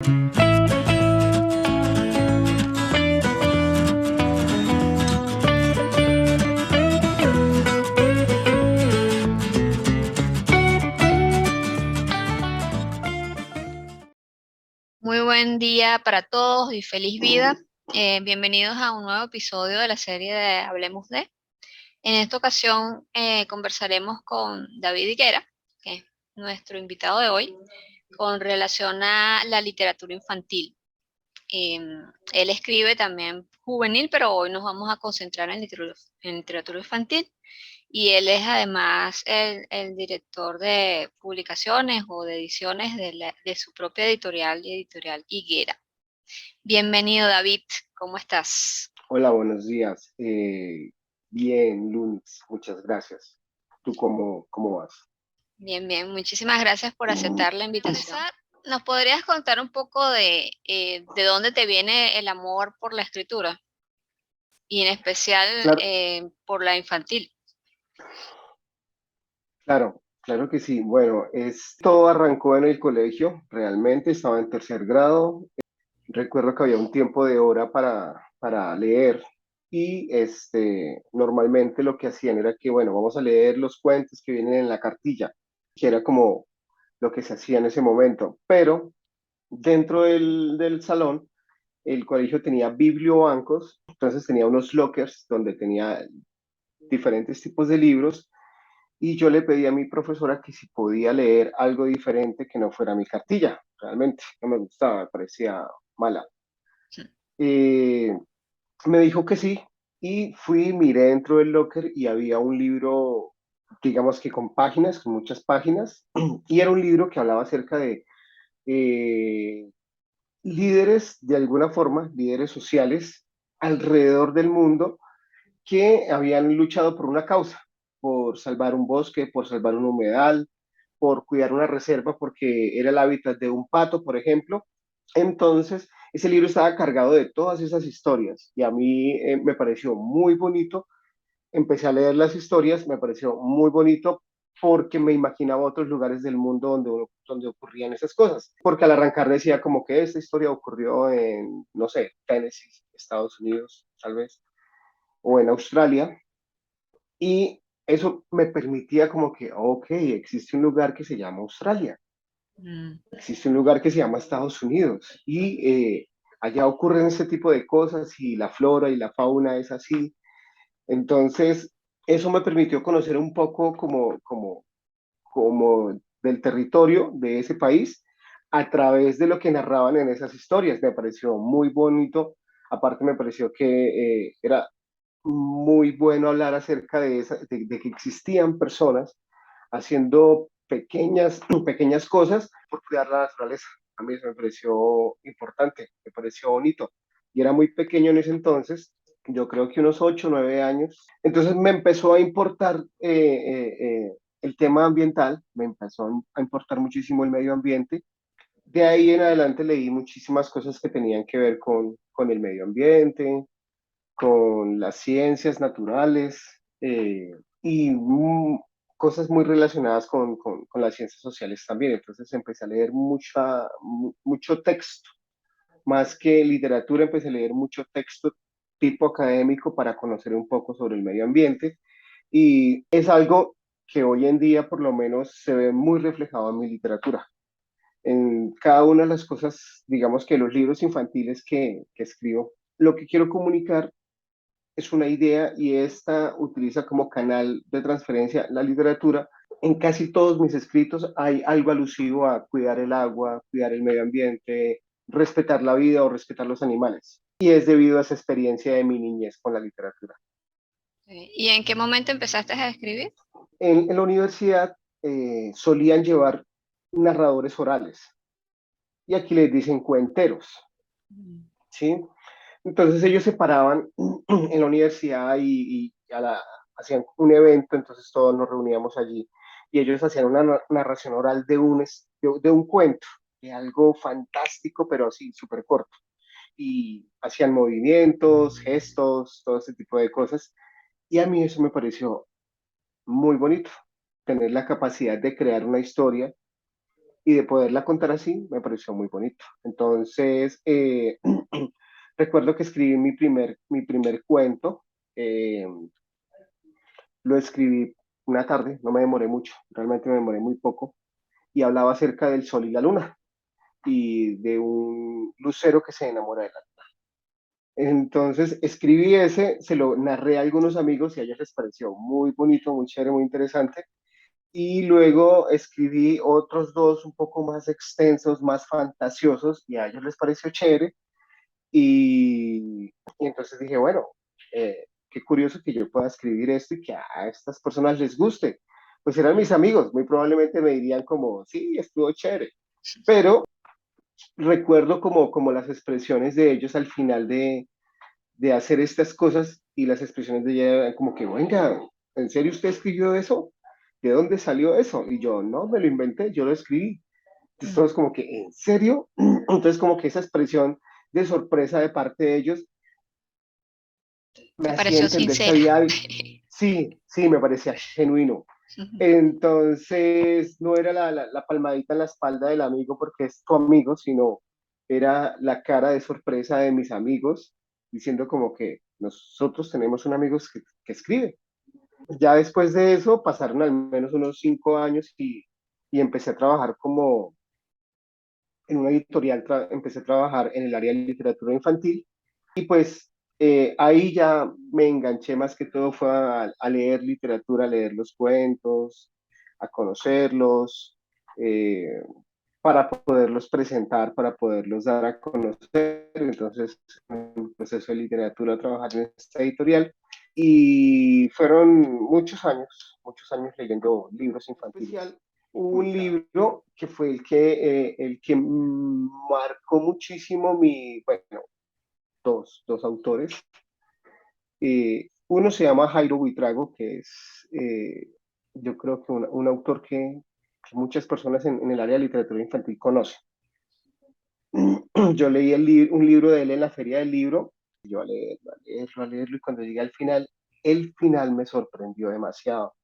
Muy buen día para todos y feliz vida. Bienvenidos a un nuevo episodio de la serie de Hablemos de. En esta ocasión conversaremos con David Higuera, que es nuestro invitado de hoy, con relación a la literatura infantil. Él escribe también juvenil, pero hoy nos vamos a concentrar en literatura infantil. Y él es además el director de publicaciones o de ediciones de su propia editorial, Editorial Higuera. Bienvenido, David, ¿cómo estás? Hola, buenos días. Bien, Lunis, muchas gracias. ¿Tú cómo vas? Bien, bien, muchísimas gracias por aceptar la invitación. ¿Nos podrías contar un poco de dónde te viene el amor por la escritura? Y en especial Claro, por la infantil. claro que sí. Bueno, todo arrancó en el colegio, realmente estaba en tercer grado. Recuerdo que había un tiempo de hora para leer y normalmente lo que hacían era que, bueno, vamos a leer los cuentos que vienen en la cartilla, que era como lo que se hacía en ese momento. Pero dentro del salón, el colegio tenía bibliobancos, entonces tenía unos lockers donde tenía diferentes tipos de libros y yo le pedí a mi profesora que si podía leer algo diferente que no fuera mi cartilla. Realmente no me gustaba, me parecía mala. Eh, Me dijo que sí y fui, miré dentro del locker y había un libro, digamos que con páginas, con muchas páginas, y era un libro que hablaba acerca de eh, líderes, de alguna forma, líderes sociales alrededor del mundo que habían luchado por una causa, por salvar un bosque, por salvar un humedal, por cuidar una reserva, porque era el hábitat de un pato, por ejemplo. Entonces, ese libro estaba cargado de todas esas historias y a mí me pareció muy bonito. Empecé a leer las historias, me pareció muy bonito porque me imaginaba otros lugares del mundo donde ocurrían esas cosas. Porque al arrancar decía como que esta historia ocurrió en, no sé, Tennessee, Estados Unidos, tal vez, o en Australia, y eso me permitía como que, ok, existe un lugar que se llama Australia, Mm. existe un lugar que se llama Estados Unidos, y allá ocurren ese tipo de cosas y la flora y la fauna es así. Entonces, eso me permitió conocer un poco como del territorio de ese país a través de lo que narraban en esas historias. Me pareció muy bonito. Aparte, me pareció que era muy bueno hablar acerca de que existían personas haciendo pequeñas cosas por cuidar la naturaleza. A mí eso me pareció importante, me pareció bonito. Y era muy pequeño en ese entonces, yo creo que unos 8 o 9 años. Entonces me empezó a importar el tema ambiental, me empezó a importar muchísimo el medio ambiente. De ahí en adelante leí muchísimas cosas que tenían que ver con el medio ambiente, con las ciencias naturales y cosas muy relacionadas con las ciencias sociales también. Entonces empecé a leer mucho texto, más que literatura, empecé a leer mucho texto tipo académico para conocer un poco sobre el medio ambiente y es algo que hoy en día por lo menos se ve muy reflejado en mi literatura. En cada una de las cosas, digamos que los libros infantiles que escribo, lo que quiero comunicar es una idea y esta utiliza como canal de transferencia la literatura. En casi todos mis escritos hay algo alusivo a cuidar el agua, cuidar el medio ambiente, respetar la vida o respetar los animales. Y es debido a esa experiencia de mi niñez con la literatura. ¿Y en qué momento empezaste a escribir? En la universidad solían llevar narradores orales y aquí les dicen cuenteros, Mm. ¿sí? Entonces ellos se paraban en la universidad hacían un evento, entonces todos nos reuníamos allí y ellos hacían una narración oral de un cuento, de algo fantástico, pero así súper corto. Y hacían movimientos, gestos, todo ese tipo de cosas. Y a mí eso me pareció muy bonito, tener la capacidad de crear una historia y de poderla contar así me pareció muy bonito. Entonces, recuerdo que escribí mi primer cuento, eh, lo escribí una tarde, no me demoré mucho, realmente me demoré muy poco, y hablaba acerca del sol y la luna y de un lucero que se enamora de la luna. Entonces escribí ese, se lo narré a algunos amigos y a ellos les pareció muy bonito, muy chévere, muy interesante. Y luego escribí otros dos un poco más extensos, más fantasiosos, y a ellos les pareció chévere. Y entonces dije, bueno, qué curioso que yo pueda escribir esto y que a estas personas les guste. Pues eran mis amigos, muy probablemente me dirían como, sí, estuvo chévere. Pero recuerdo como las expresiones de ellos al final de hacer estas cosas y las expresiones de ella eran como que, venga, ¿en serio usted escribió eso? ¿De dónde salió eso? Y yo, no, me lo inventé, yo lo escribí. Entonces Mm. todos como que, ¿en serio? Entonces como que esa expresión de sorpresa de parte de ellos me Te hacía pareció entender que sincera. había algo. Sí, sí, me parecía genuino. Entonces no era la palmadita en la espalda del amigo porque es tu amigo, sino era la cara de sorpresa de mis amigos diciendo como que nosotros tenemos un amigo que escribe. Ya después de eso pasaron al menos unos 5 años y empecé a trabajar como en una editorial, empecé a trabajar en el área de literatura infantil y pues ahí ya me enganché más que todo fue a leer literatura, a leer los cuentos, a conocerlos, eh, para poderlos presentar, para poderlos dar a conocer. Entonces, en el proceso de literatura, trabajar en esta editorial y fueron muchos años leyendo libros infantiles. Especial, un libro que fue el que marcó muchísimo bueno, dos autores. Uno se llama Jairo Buitrago, que es, yo creo que un autor que muchas personas en el área de literatura infantil conocen. Yo leí un libro de él en la feria del libro, yo a leerlo, a leerlo, a leerlo, y cuando llegué al final, el final me sorprendió demasiado.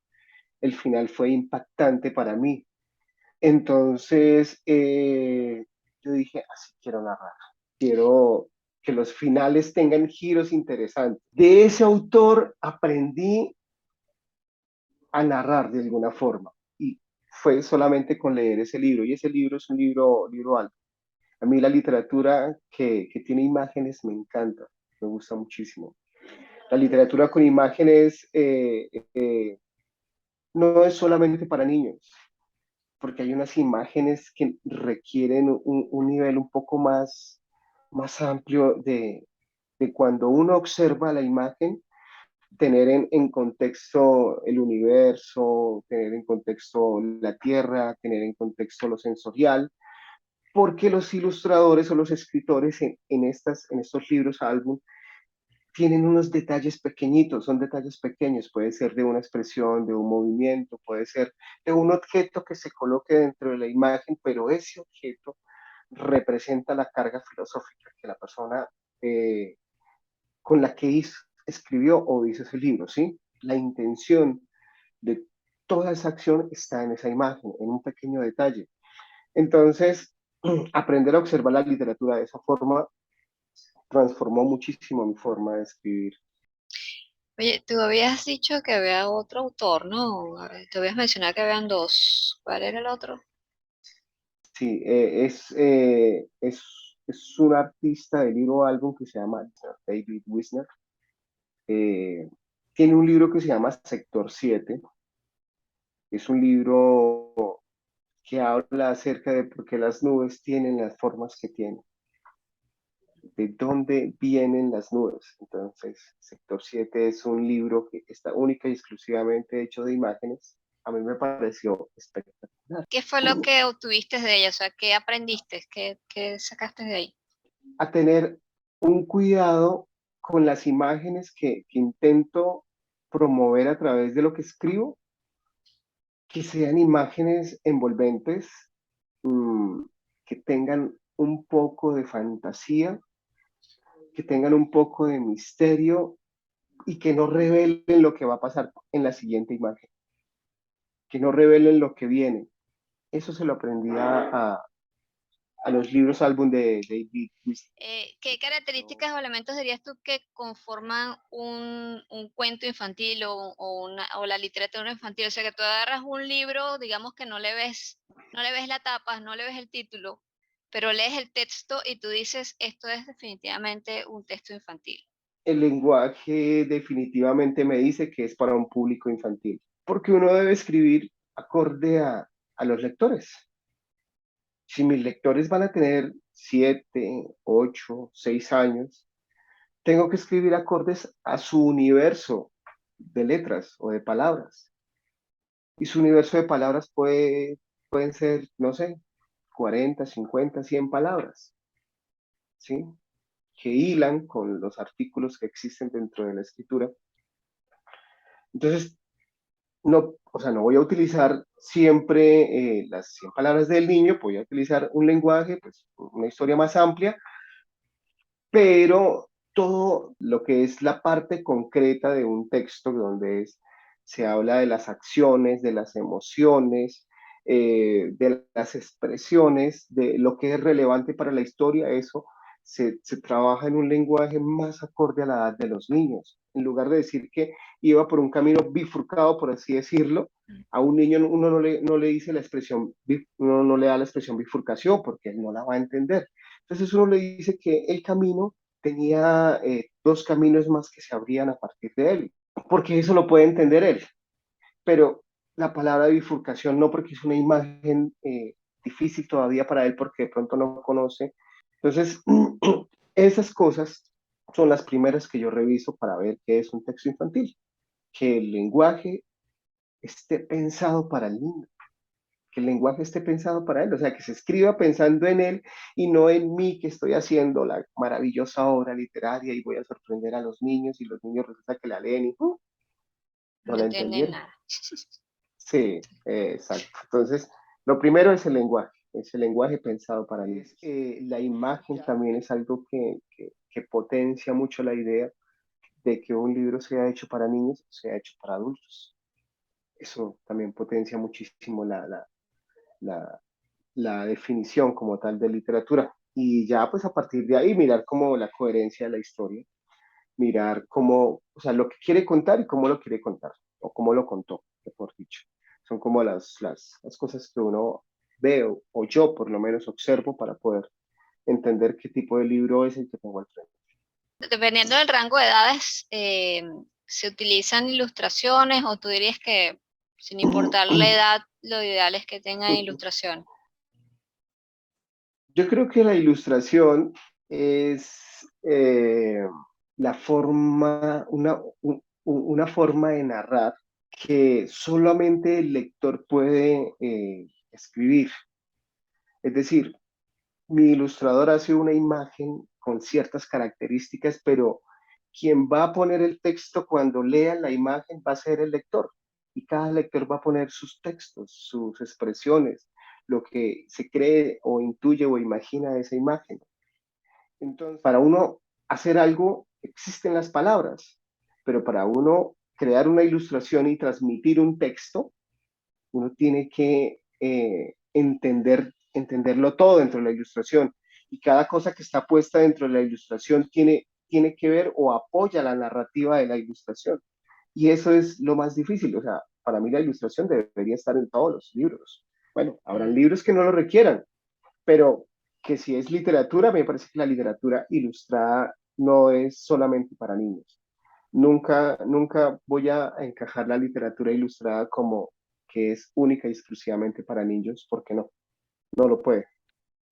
El final fue impactante para mí. Entonces, yo dije, así quiero narrar, quiero que los finales tengan giros interesantes. De ese autor aprendí a narrar de alguna forma y fue solamente con leer ese libro y ese libro es un libro alto. A mí la literatura que tiene imágenes me encanta, me gusta muchísimo. La literatura con imágenes no es solamente para niños, porque hay unas imágenes que requieren un nivel un poco más amplio de cuando uno observa la imagen, tener en contexto el universo, tener en contexto la tierra, tener en contexto lo sensorial, porque los ilustradores o los escritores en estos libros, álbum, tienen unos detalles pequeñitos, son detalles pequeños, puede ser de una expresión, de un movimiento, puede ser de un objeto que se coloque dentro de la imagen, pero ese objeto representa la carga filosófica que la persona con la que escribió o hizo ese libro, ¿sí? La intención de toda esa acción está en esa imagen, en un pequeño detalle. Entonces, aprender a observar la literatura de esa forma transformó muchísimo mi forma de escribir. Oye, tú habías dicho que había otro autor, ¿no? A ver, te habías mencionado que habían dos. ¿Cuál era el otro? Sí, es un artista de libro álbum que se llama David Wisner. Eh, Tiene un libro que se llama Sector 7. Es un libro que habla acerca de por qué las nubes tienen las formas que tienen, de dónde vienen las nubes. Entonces, Sector 7 es un libro que está única y exclusivamente hecho de imágenes. A mí me pareció espectacular. ¿Qué fue lo que obtuviste de ella? O sea, ¿qué aprendiste? ¿Qué sacaste de ahí? A tener un cuidado con las imágenes que intento promover a través de lo que escribo, que sean imágenes envolventes, mmm, que tengan un poco de fantasía, que tengan un poco de misterio y que no revelen lo que va a pasar en la siguiente imagen, que no revelen lo que viene. eso se lo aprendí a los libros álbum de David Wise. ¿Qué características o elementos dirías tú que conforman un cuento infantil o la literatura infantil? O sea, que tú agarras un libro, digamos que no le ves la tapa, no le ves el título, pero lees el texto y tú dices, esto es definitivamente un texto infantil. El lenguaje definitivamente me dice que es para un público infantil, porque uno debe escribir acorde a los lectores. Si mis lectores van a tener 7, 8, 6 años, tengo que escribir acordes a su universo de letras o de palabras. Y su universo de palabras pueden ser, no sé, 40, 50, 100 palabras, ¿sí? Que hilan con los artículos que existen dentro de la escritura. Entonces, no, o sea, no voy a utilizar siempre las 100 palabras del niño, voy a utilizar un lenguaje, pues una historia más amplia, pero todo lo que es la parte concreta de un texto, donde se habla de las acciones, de las emociones, de las expresiones, de lo que es relevante para la historia, eso se trabaja en un lenguaje más acorde a la edad de los niños. En lugar de decir que iba por un camino bifurcado, por así decirlo, a un niño uno no le dice la expresión, uno no le da la expresión bifurcación porque él no la va a entender. Entonces uno le dice que el camino tenía dos caminos más que se abrían a partir de él, porque eso lo puede entender él, pero la palabra bifurcación no, porque es una imagen difícil todavía para él porque de pronto no conoce. Entonces, esas cosas son las primeras que yo reviso para ver qué es un texto infantil, que el lenguaje esté pensado para el niño, que el lenguaje esté pensado para él, o sea, que se escriba pensando en él y no en mí que estoy haciendo la maravillosa obra literaria y voy a sorprender a los niños y los niños resulta que la leen y no No la entienden entendieron. nada. Sí, exacto. Entonces, lo primero es el lenguaje pensado para niños. La imagen también es algo que potencia mucho la idea de que un libro sea hecho para niños o sea hecho para adultos. Eso también potencia muchísimo la, la definición como tal de literatura. Y ya pues a partir de ahí mirar como la coherencia de la historia, mirar cómo, o sea, lo que quiere contar y cómo lo quiere contar, o cómo lo contó, mejor dicho. Son como las cosas que uno ve o yo por lo menos observo para poder entender qué tipo de libro es el que tengo al frente. Dependiendo del rango de edades, ¿se utilizan ilustraciones o tú dirías que sin importar la edad, lo ideal es que tengan ilustración? Yo creo que la ilustración es la forma, una forma de narrar que solamente el lector puede escribir. Es decir, mi ilustrador hace una imagen con ciertas características, pero quien va a poner el texto cuando lea la imagen va a ser el lector. Y cada lector va a poner sus textos, sus expresiones, lo que se cree o intuye o imagina de esa imagen. Entonces, para uno hacer algo, existen las palabras, pero para uno crear una ilustración y transmitir un texto, uno tiene que entenderlo todo dentro de la ilustración. Y cada cosa que está puesta dentro de la ilustración tiene que ver o apoya la narrativa de la ilustración. Y eso es lo más difícil. O sea, para mí la ilustración debería estar en todos los libros. Bueno, habrán libros que no lo requieran, pero que si es literatura, me parece que la literatura ilustrada no es solamente para niños. Nunca voy a encajar la literatura ilustrada como que es única y exclusivamente para niños, porque no lo puede.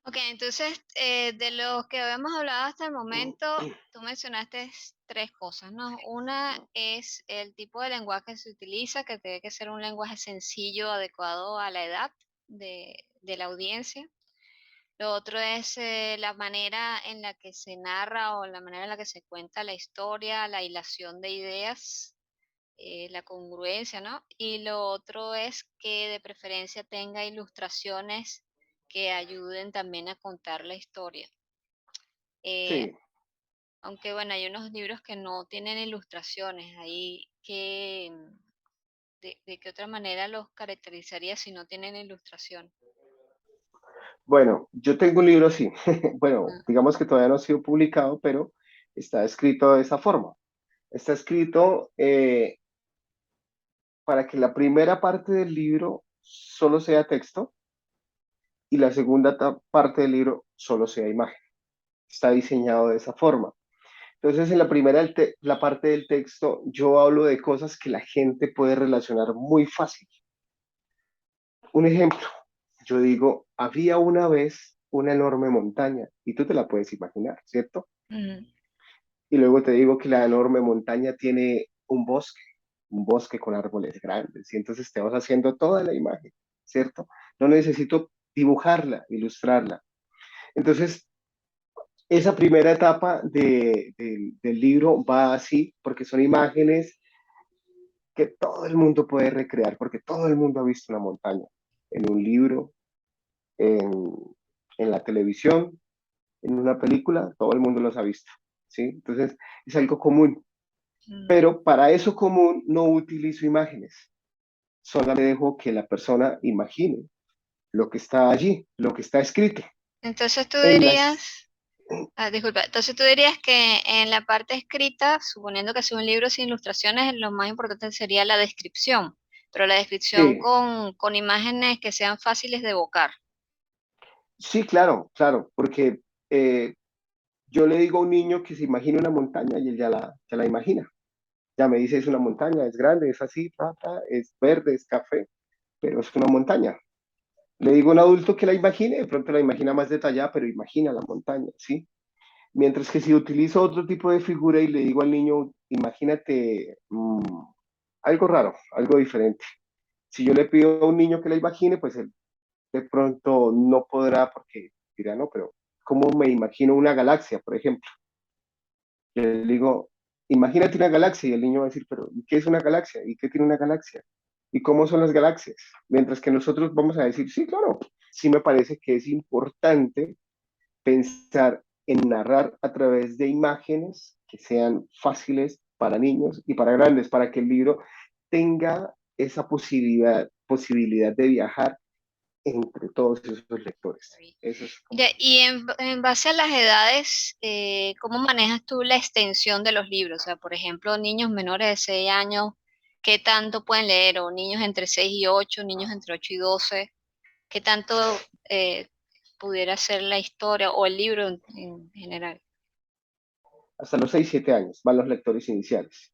Ok, entonces, de lo que habíamos hablado hasta el momento, tú mencionaste tres cosas, ¿no? Una es el tipo de lenguaje que se utiliza, que tiene que ser un lenguaje sencillo, adecuado a la edad de la audiencia. Lo otro es la manera en la que se narra o la manera en la que se cuenta la historia, la hilación de ideas, la congruencia, ¿no? Y lo otro es que de preferencia tenga ilustraciones que ayuden también a contar la historia. Eh, Sí, Aunque bueno, hay unos libros que no tienen ilustraciones, ahí de qué otra manera los caracterizaría si no tienen ilustración? Bueno, yo tengo un libro así. Bueno, Ah, digamos que todavía no ha sido publicado, pero está escrito de esa forma. Está escrito para que la primera parte del libro solo sea texto y la segunda parte del libro solo sea imagen. Está diseñado de esa forma. Entonces, en la primera, la parte del texto, yo hablo de cosas que la gente puede relacionar muy fácil. Un ejemplo, yo digo, había una vez una enorme montaña y tú te la puedes imaginar, ¿cierto? ujú. Y luego te digo que la enorme montaña tiene un bosque con árboles grandes y entonces te vas haciendo toda la imagen, ¿cierto? No necesito dibujarla, ilustrarla. Entonces, esa primera etapa del libro va así, porque son imágenes que todo el mundo puede recrear, porque todo el mundo ha visto una montaña en un libro, en, en la televisión, en una película, todo el mundo los ha visto, ¿sí? Entonces, es algo común. Mm. Pero para eso común no utilizo imágenes, solamente dejo que la persona imagine lo que está allí, lo que está escrito. Entonces tú En las, dirías, disculpa, entonces tú dirías que en la parte escrita, suponiendo que sea un libro sin ilustraciones, lo más importante sería la descripción, pero la descripción sí, con imágenes que sean fáciles de evocar. sí, claro, claro, porque eh, yo le digo a un niño que se imagine una montaña y él ya la imagina. Ya me dice, es una montaña, es grande, es así, es verde, es café, pero es una montaña. Le digo a un adulto que la imagine, de pronto la imagina más detallada, pero imagina la montaña, ¿sí? Mientras que si utilizo otro tipo de figura y le digo al niño, imagínate algo raro, algo diferente. Si yo le pido a un niño que la imagine, pues él de pronto no podrá porque dirá, no, pero ¿cómo me imagino una galaxia, por ejemplo? Yo le digo, imagínate una galaxia y el niño va a decir, pero ¿y qué es una galaxia? ¿Y qué tiene una galaxia? ¿Y cómo son las galaxias? Mientras que nosotros vamos a decir, sí, claro, sí me parece que es importante pensar en narrar a través de imágenes que sean fáciles para niños y para grandes, para que el libro tenga esa posibilidad de viajar entre todos esos lectores. Eso es Ya, como... y en base a las edades, ¿cómo manejas tú la extensión de los libros? O sea, por ejemplo, niños menores de 6 años, ¿qué tanto pueden leer? O niños entre 6 y 8, niños entre 8 y 12, ¿qué tanto eh, pudiera ser la historia o el libro en general? Hasta los 6 7 años van los lectores iniciales.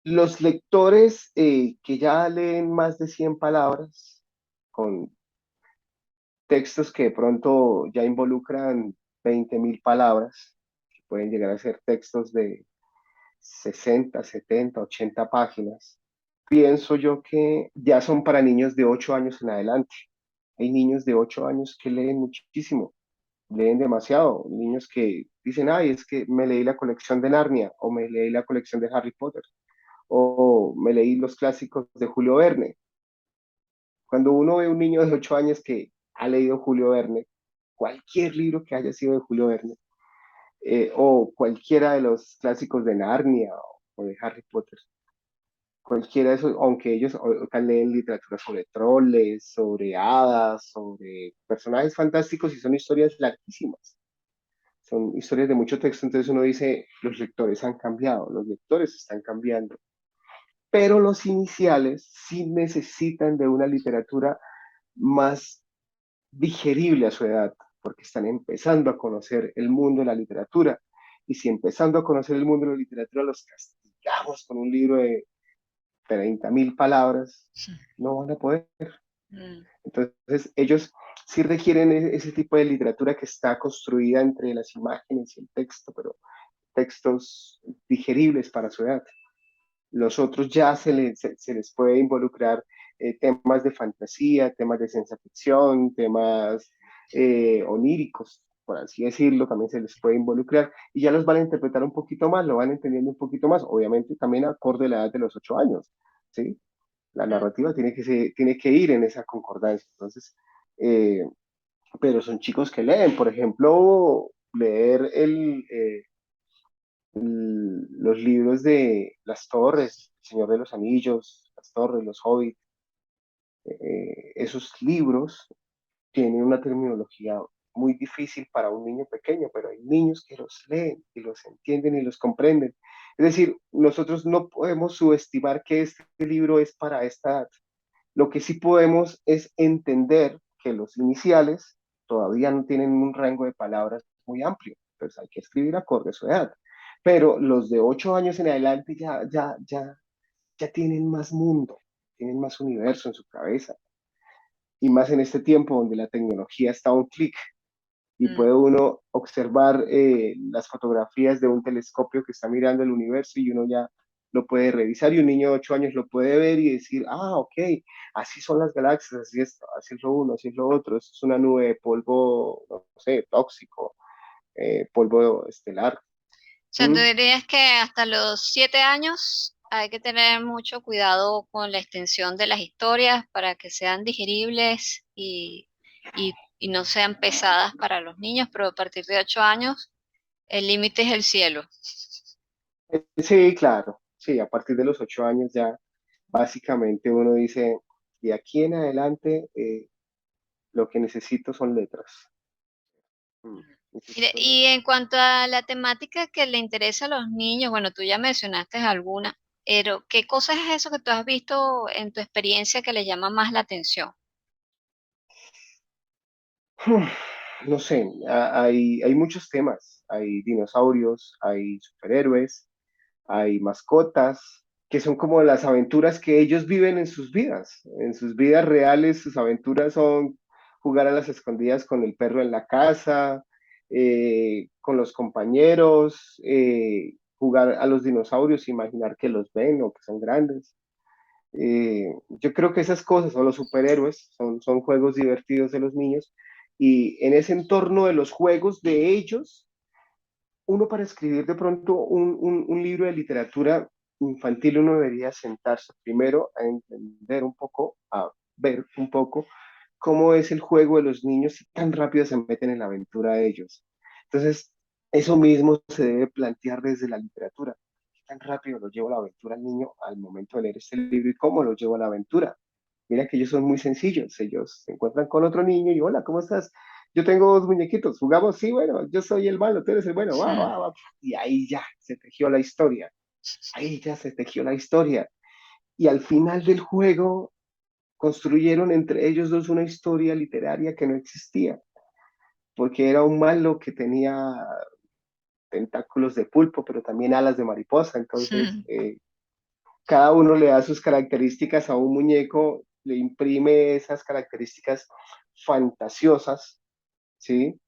Los lectores que ya leen más de 100 palabras, con textos que de pronto ya involucran 20.000 palabras, que pueden llegar a ser textos de 60 70 80 páginas, pienso yo que ya son para niños de 8 años en adelante. Hay niños de 8 años que leen muchísimo, leen demasiado. Niños que dicen, ay, es que me leí la colección de Narnia o me leí la colección de Harry Potter o me leí los clásicos de Julio Verne. Cuando uno ve un niño de 8 años que ha leído Julio Verne, cualquier libro que haya sido de Julio Verne, o cualquiera de los clásicos de Narnia o de Harry Potter, cualquiera de esos, aunque ellos leen literatura sobre troles, sobre hadas, sobre personajes fantásticos y son historias larguísimas, son historias de mucho texto, entonces uno dice, los lectores han cambiado, los lectores están cambiando, pero los iniciales sí necesitan de una literatura más digerible a su edad, porque están empezando a conocer el mundo de la literatura. Y si empezando a conocer el mundo de la literatura los castigamos con un libro de 30.000 palabras, no van a poder. Mm. Entonces, ellos sí requieren ese tipo de literatura que está construida entre las imágenes y el texto, pero textos digeribles para su edad. Los otros ya se les puede involucrar temas de fantasía, temas de ciencia ficción, temas oníricos, por así decirlo, también se les puede involucrar y ya los van a interpretar un poquito más, lo van entendiendo un poquito más, obviamente también acorde a la edad de los 8 años, ¿sí? La narrativa tiene que ir en esa concordancia, entonces, eh, pero son chicos que leen, por ejemplo, leer los libros de Las Torres, Señor de los Anillos, Las Torres, Los Hobbit, esos libros tienen una terminología muy difícil para un niño pequeño, pero hay niños que los leen y los entienden y los comprenden. Es decir, nosotros no podemos subestimar que este libro es para esta edad. Lo que sí podemos es entender que los iniciales todavía no tienen un rango de palabras muy amplio, entonces hay que escribir acorde a su edad. Pero los de 8 años en adelante ya tienen más mundo, tienen más universo en su cabeza. Y más en este tiempo donde la tecnología está a un clic y Mm. puede uno observar las fotografías de un telescopio que está mirando el universo y uno ya lo puede revisar y un niño de 8 años lo puede ver y decir, ah, ok, así son las galaxias, así es lo uno, así es lo otro, esto es una nube de polvo, no sé, tóxico, polvo estelar. O sea, tú ¿Mm? dirías que hasta los 7 años hay que tener mucho cuidado con la extensión de las historias para que sean digeribles y no sean pesadas para los niños, pero a partir de 8 años el límite es el cielo. Sí, claro, sí, a partir de los 8 años ya básicamente uno dice, de aquí en adelante lo que necesito son letras. Mm, Mire, necesito y letras. en cuanto a la temática que le interesa a los niños, bueno, tú ya mencionaste alguna, pero ¿qué cosas es eso que tú has visto en tu experiencia que le llama más la atención? No sé, hay muchos temas. Hay dinosaurios, hay superhéroes, hay mascotas, que son como las aventuras que ellos viven en sus vidas. En sus vidas reales, sus aventuras son jugar a las escondidas con el perro en la casa, con los compañeros, jugar a los dinosaurios, imaginar que los ven o que son grandes. Yo creo que esas cosas, o los superhéroes, son juegos divertidos de los niños, y en ese entorno de los juegos de ellos, uno para escribir de pronto un libro de literatura infantil, uno debería sentarse primero a entender un poco, a ver un poco cómo es el juego de los niños y tan rápido se meten en la aventura de ellos. Entonces, eso mismo se debe plantear desde la literatura. ¿Qué tan rápido lo llevo a la aventura al niño al momento de leer este libro y cómo lo llevo a la aventura? Mira que ellos son muy sencillos. Ellos se encuentran con otro niño y, hola, ¿cómo estás? Yo tengo 2 muñequitos. Jugamos, sí, bueno, yo soy el malo, tú eres el bueno, va, va, va. Y ahí ya se tejió la historia. Ahí ya se tejió la historia. Y al final del juego construyeron entre ellos dos una historia literaria que no existía, porque era un malo que tenía tentáculos de pulpo, pero también alas de mariposa. Entonces, cada uno le da sus características a un muñeco, le imprime esas características fantasiosas, ¿sí?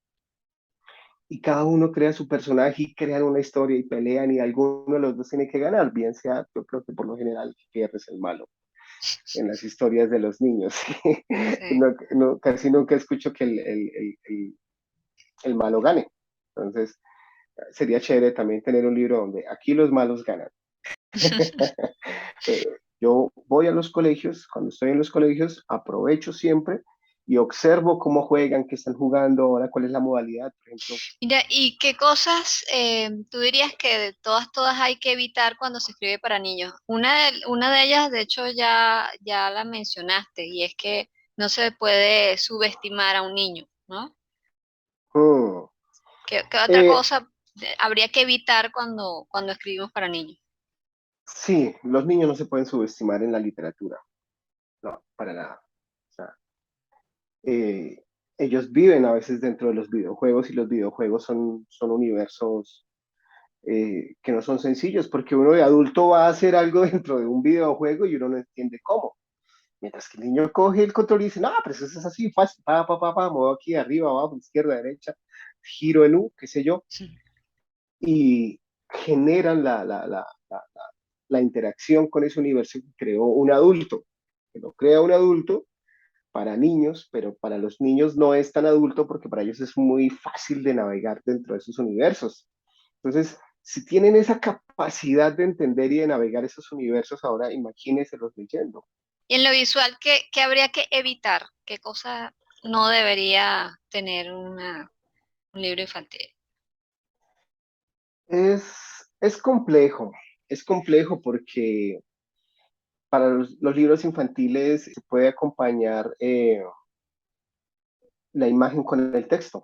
Y cada uno crea su personaje y crean una historia y pelean y alguno de los dos tiene que ganar, bien sea, yo creo que por lo general pierde es el malo en las historias de los niños. Sí. Casi nunca escucho que el malo gane. Entonces, sería chévere también tener un libro donde aquí los malos ganan. Eh, yo voy a los colegios, cuando estoy en los colegios, aprovecho siempre y observo cómo juegan, qué están jugando, ahora cuál es la modalidad, por ejemplo. Mira, ¿y qué cosas tú dirías que de todas hay que evitar cuando se escribe para niños? Una de ellas, de hecho, ya la mencionaste, y es que no se puede subestimar a un niño, ¿no? Hmm. ¿Qué otra Eh, cosa habría que evitar cuando escribimos para niños? sí, los niños no se pueden subestimar en la literatura, no, para nada. O sea, eh, ellos viven a veces dentro de los videojuegos y los videojuegos son universos que no son sencillos, porque uno de adulto va a hacer algo dentro de un videojuego y uno no entiende cómo. Mientras que el niño coge el control y dice, no, pero eso es así, fácil, muevo aquí, arriba, abajo, izquierda, derecha, giro el U, qué sé yo, y generan la interacción con ese universo que creó un adulto, que lo crea un adulto para niños, pero para los niños no es tan adulto porque para ellos es muy fácil de navegar dentro de esos universos. Entonces, si tienen esa capacidad de entender y de navegar esos universos, ahora imagínense los leyendo. Y en lo visual, ¿qué habría que evitar? ¿Qué cosa no debería tener un libro infantil? Es, es complejo, es complejo porque para los libros infantiles se puede acompañar la imagen con el texto.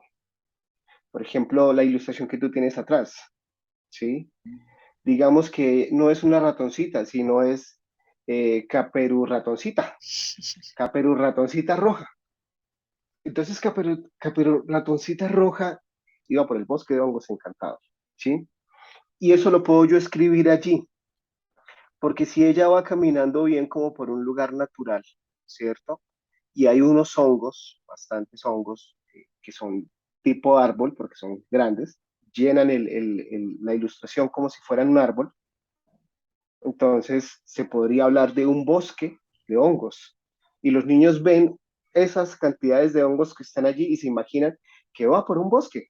Por ejemplo, la ilustración que tú tienes atrás, ¿sí? Digamos que no es una ratoncita, sino es Caperu ratoncita, Caperu ratoncita roja. Entonces Caperu ratoncita roja iba por el bosque de hongos encantados, ¿sí? Y eso lo puedo yo escribir allí, porque si ella va caminando bien como por un lugar natural, ¿cierto? Y hay unos hongos, bastantes hongos, que son tipo árbol, porque son grandes, llenan la ilustración como si fueran un árbol, entonces se podría hablar de un bosque de hongos. Y los niños ven esas cantidades de hongos que están allí y se imaginan que va por un bosque,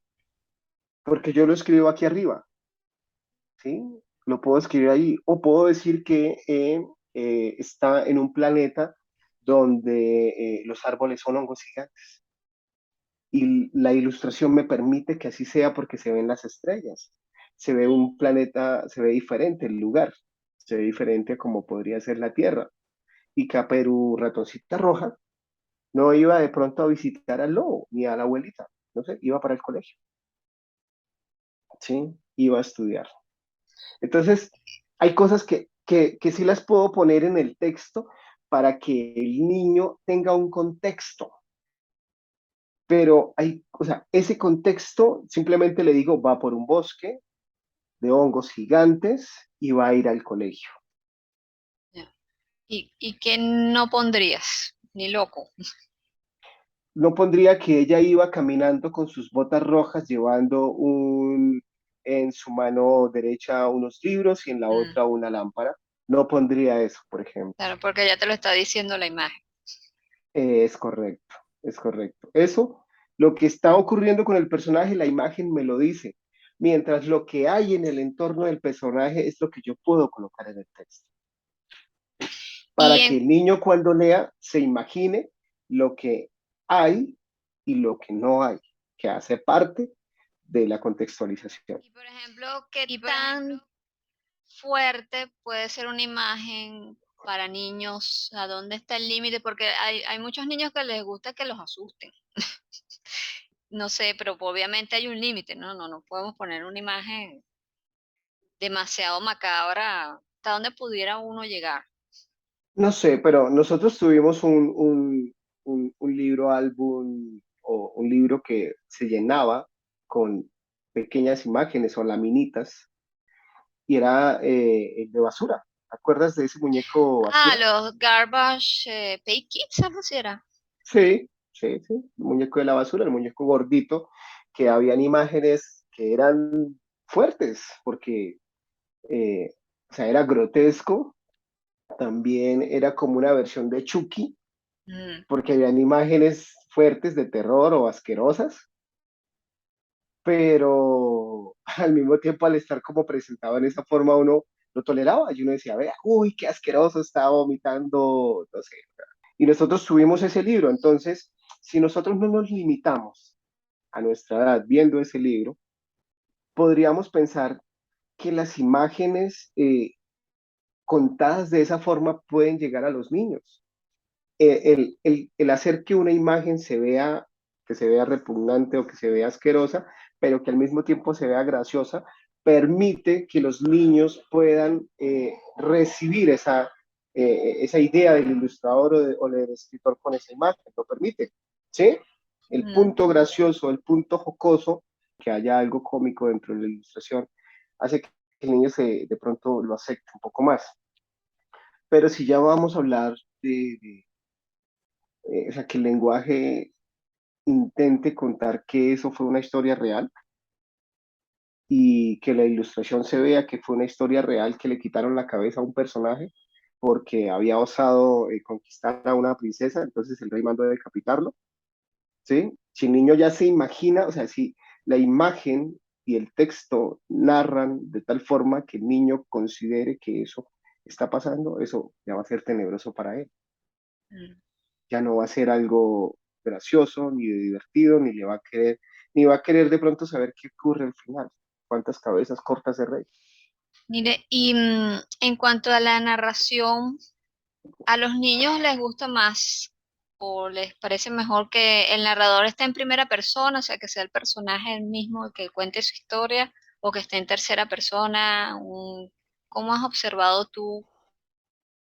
porque yo lo escribo aquí arriba, ¿sí? Lo puedo escribir ahí, o puedo decir que está en un planeta donde los árboles son hongos gigantes. Y la ilustración me permite que así sea porque se ven las estrellas. Se ve un planeta, se ve diferente el lugar, se ve diferente a como podría ser la Tierra. Y Caperu, ratoncita roja, no iba de pronto a visitar al lobo ni a la abuelita, no sé, iba para el colegio, ¿sí? Iba a estudiar. Entonces, hay cosas que sí las puedo poner en el texto para que el niño tenga un contexto, pero hay, o sea, ese contexto simplemente le digo, va por un bosque de hongos gigantes y va a ir al colegio. Ya. ¿Y qué no pondrías? Ni loco. No pondría que ella iba caminando con sus botas rojas llevando en su mano derecha unos libros y en la Mm, otra una lámpara. No pondría eso, por ejemplo. claro, porque ya te lo está diciendo la imagen. Es correcto, es correcto. Eso, lo que está ocurriendo con el personaje, la imagen me lo dice, mientras lo que hay en el entorno del personaje es lo que yo puedo colocar en el texto, Y para que el niño cuando lea se imagine lo que hay y lo que no hay, que hace parte de la contextualización. por ejemplo, ¿qué tan fuerte puede ser una imagen para niños? ¿A dónde está el límite? Porque hay muchos niños que les gusta que los asusten. No sé, pero obviamente hay un límite, ¿no? No podemos poner una imagen demasiado macabra. ¿Hasta dónde pudiera uno llegar? No sé, pero nosotros tuvimos un libro álbum o un libro que se llenaba con pequeñas imágenes o laminitas y era el de basura. ¿Te acuerdas de ese muñeco Ah, basura? los Garbage Pail Kids, algo así era. Sí, sí, sí, el muñeco de la basura, el muñeco gordito, que habían imágenes que eran fuertes, porque, o sea, era grotesco, también era como una versión de Chucky, Mm. porque habían imágenes fuertes de terror o asquerosas, pero al mismo tiempo al estar como presentado en esa forma uno lo toleraba y uno decía, vea, uy, qué asqueroso, estaba vomitando, no sé. Y nosotros tuvimos ese libro, entonces, si nosotros no nos limitamos a nuestra edad viendo ese libro, podríamos pensar que las imágenes contadas de esa forma pueden llegar a los niños. El hacer que una imagen que se vea repugnante o que se vea asquerosa, pero que al mismo tiempo se vea graciosa, permite que los niños puedan recibir esa idea del ilustrador o del escritor con esa imagen, lo permite, ¿sí? El Mm. punto gracioso, el punto jocoso, que haya algo cómico dentro de la ilustración, hace que el niño de pronto lo acepte un poco más. Pero si ya vamos a hablar o sea, que el lenguaje intente contar que eso fue una historia real y que la ilustración se vea que fue una historia real que le quitaron la cabeza a un personaje porque había osado conquistar a una princesa, entonces el rey mandó a decapitarlo, ¿sí? Si el niño ya se imagina, o sea, si la imagen y el texto narran de tal forma que el niño considere que eso está pasando, eso ya va a ser tenebroso para él. Mm. Ya no va a ser algo gracioso, ni divertido, ni va a querer de pronto saber qué ocurre al final, cuántas cabezas cortas de rey. Mire, y en cuanto a la narración, ¿A los niños les gusta más o les parece mejor que el narrador esté en primera persona, o sea, que sea el personaje el mismo el que cuente su historia, o que esté en tercera persona? ¿Cómo has observado tú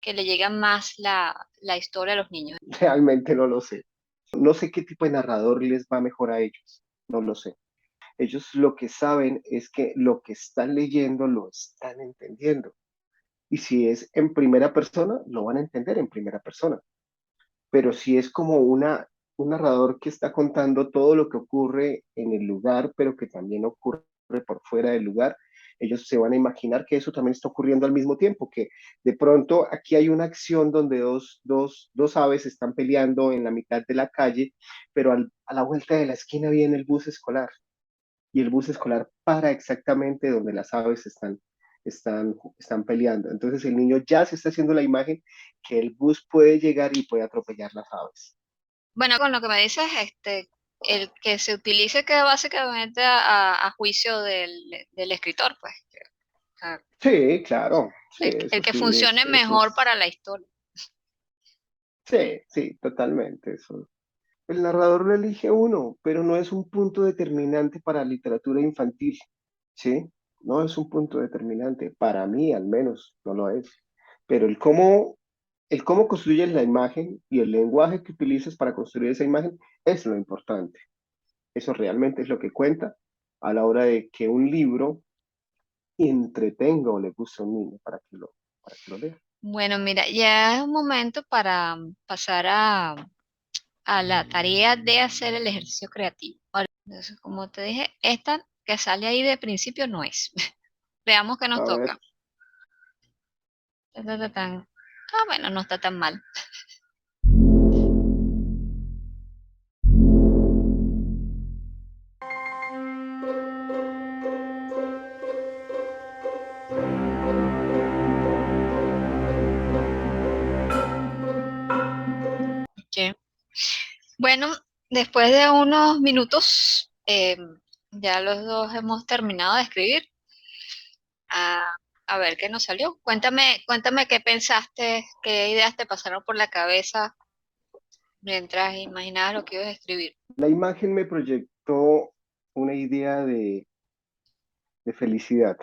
que le llega más la historia a los niños? Realmente no lo sé. No sé qué tipo de narrador les va mejor a ellos, no lo sé. Ellos lo que saben es que lo que están leyendo lo están entendiendo. Y si es en primera persona, lo van a entender en primera persona. Pero si es como un narrador que está contando todo lo que ocurre en el lugar, pero que también ocurre por fuera del lugar, ellos se van a imaginar que eso también está ocurriendo al mismo tiempo, que de pronto aquí hay una acción donde dos aves están peleando en la mitad de la calle, pero a la vuelta de la esquina viene el bus escolar y el bus escolar para exactamente donde las aves están peleando. Entonces el niño ya se está haciendo la imagen que el bus puede llegar y puede atropellar las aves. Bueno, con lo que me dices, el que se utilice queda básicamente a juicio del escritor, pues. O sea, Sí, claro, sí, el eso que sí, funcione eso mejor es, para la historia. sí, sí, totalmente, eso. El narrador lo elige uno, pero no es un punto determinante para literatura infantil, ¿sí? No es un punto determinante, para mí al menos no lo es. Pero el cómo construyes la imagen y el lenguaje que utilizas para construir esa imagen es lo importante. Eso realmente es lo que cuenta a la hora de que un libro entretenga o le guste a un niño para que lo lea. Bueno, mira, ya es un momento para pasar a la tarea de hacer el ejercicio creativo. Ahora, entonces, como te dije, esta que sale ahí de principio no es. Veamos qué nos A ver, toca. Ta, ta, ta, tan. Ah, bueno, no está tan mal. Ok. Bueno, después de unos minutos, ya los dos hemos terminado de escribir. A, a ver qué nos salió. Cuéntame qué pensaste, qué ideas te pasaron por la cabeza mientras imaginabas lo que ibas a escribir. la imagen me proyectó una idea de felicidad,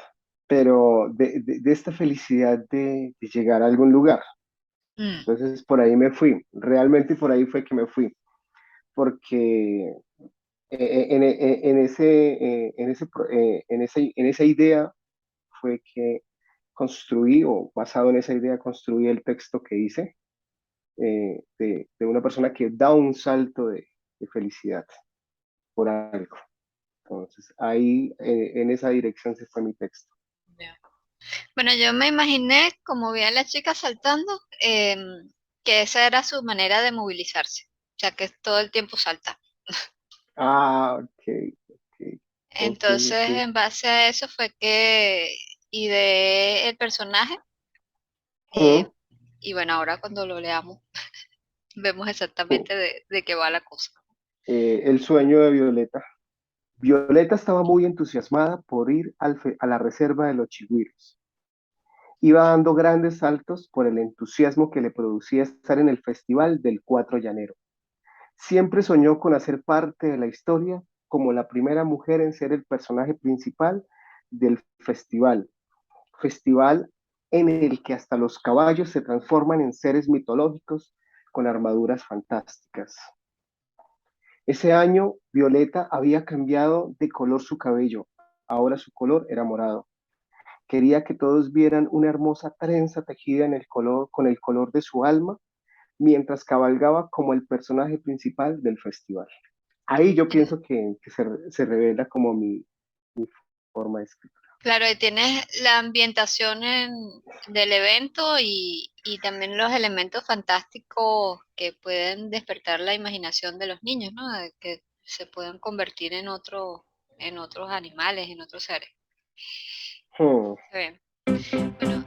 pero de esta felicidad de llegar a algún lugar. Mm, Entonces por ahí me fui, realmente por ahí fue que me fui, porque en esa idea fue que construí, o basado en esa idea, construí el texto que hice de una persona que da un salto de felicidad por algo. Entonces, ahí en esa dirección se fue mi texto. ya. Bueno, yo me imaginé, como vi a la chica saltando, que esa era su manera de movilizarse, o sea, que todo el tiempo salta. Ah, ok, ok, ok, Entonces, ok. en base a eso fue que ideé el personaje, eh, Mm, y bueno, ahora cuando lo leamos, vemos sí. exactamente de qué va la cosa. El sueño de Violeta. Violeta estaba muy entusiasmada por ir a la reserva de los chigüiros. Iba dando grandes saltos por el entusiasmo que le producía estar en el festival del 4 de enero. Siempre soñó con hacer parte de la historia como la primera mujer en ser el personaje principal del festival en el que hasta los caballos se transforman en seres mitológicos con armaduras fantásticas. Ese año, Violeta había cambiado de color su cabello. Ahora su color era morado. Quería que todos vieran una hermosa trenza tejida con el color de su alma mientras cabalgaba como el personaje principal del festival. Ahí yo pienso que se revela como mi forma de escritura. Claro, y tienes la ambientación del evento y también los elementos fantásticos que pueden despertar la imaginación de los niños, ¿no? De que se pueden convertir en otros animales, en otros seres. Hmm. Está bien. Bueno,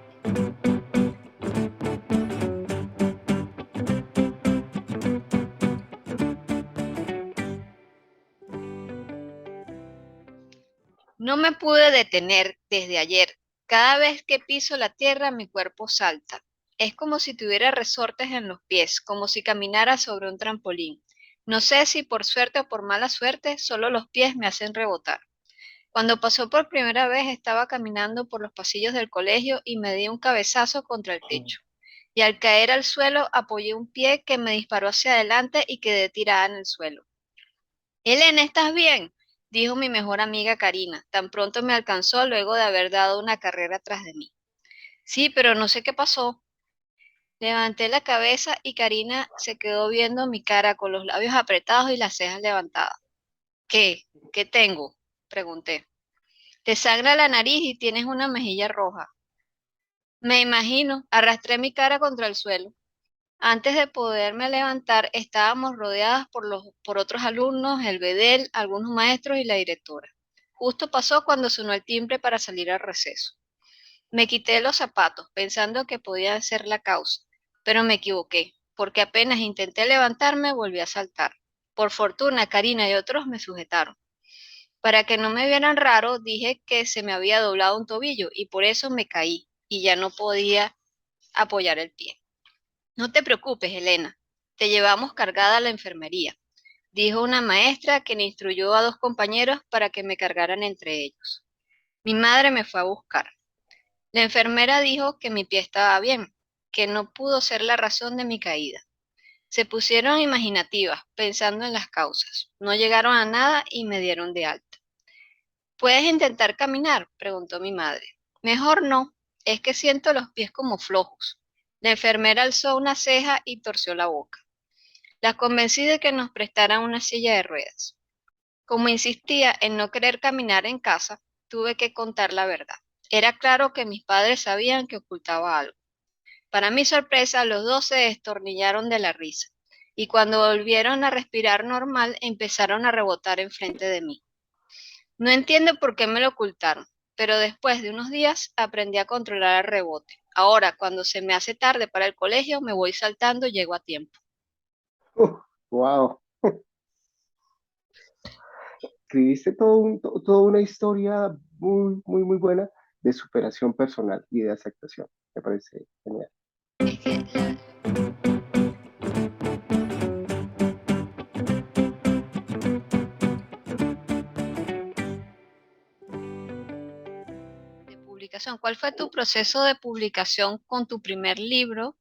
no me pude detener desde ayer. Cada vez que piso la tierra, mi cuerpo salta. Es como si tuviera resortes en los pies, como si caminara sobre un trampolín. No sé si por suerte o por mala suerte, solo los pies me hacen rebotar. Cuando pasó por primera vez estaba caminando por los pasillos del colegio y me di un cabezazo contra el techo. Y al caer al suelo apoyé un pie que me disparó hacia adelante y quedé tirada en el suelo. Elena, ¿estás bien? Dijo mi mejor amiga Karina. Tan pronto me alcanzó luego de haber dado una carrera tras de mí. Sí, pero no sé qué pasó. Levanté la cabeza y Karina se quedó viendo mi cara con los labios apretados y las cejas levantadas. ¿Qué? ¿Qué tengo? Pregunté. Te sangra la nariz y tienes una mejilla roja. Me imagino, arrastré mi cara contra el suelo. Antes de poderme levantar, estábamos rodeadas por otros alumnos, el bedel, algunos maestros y la directora. Justo pasó cuando sonó el timbre para salir al receso. Me quité los zapatos, pensando que podía ser la causa, pero me equivoqué, porque apenas intenté levantarme, volví a saltar. Por fortuna, Karina y otros me sujetaron. Para que no me vieran raro, dije que se me había doblado un tobillo y por eso me caí y ya no podía apoyar el pie. No te preocupes, Elena, te llevamos cargada a la enfermería, dijo una maestra quien instruyó a dos compañeros para que me cargaran entre ellos. Mi madre me fue a buscar. La enfermera dijo que mi pie estaba bien, que no pudo ser la razón de mi caída. Se pusieron imaginativas, pensando en las causas. No llegaron a nada y me dieron de alta. ¿Puedes intentar caminar?, preguntó mi madre. Mejor no, es que siento los pies como flojos. La enfermera alzó una ceja y torció la boca. La convencí de que nos prestaran una silla de ruedas. Como insistía en no querer caminar en casa, tuve que contar la verdad. Era claro que mis padres sabían que ocultaba algo. Para mi sorpresa, los dos se destornillaron de la risa, y cuando volvieron a respirar normal, empezaron a rebotar enfrente de mí. No entiendo por qué me lo ocultaron, pero después de unos días aprendí a controlar el rebote. Ahora, cuando se me hace tarde para el colegio, me voy saltando y llego a tiempo. Wow, escribiste toda una historia muy buena de superación personal y de aceptación. Me parece genial. Es que de publicación, ¿cuál fue tu proceso de publicación con tu primer libro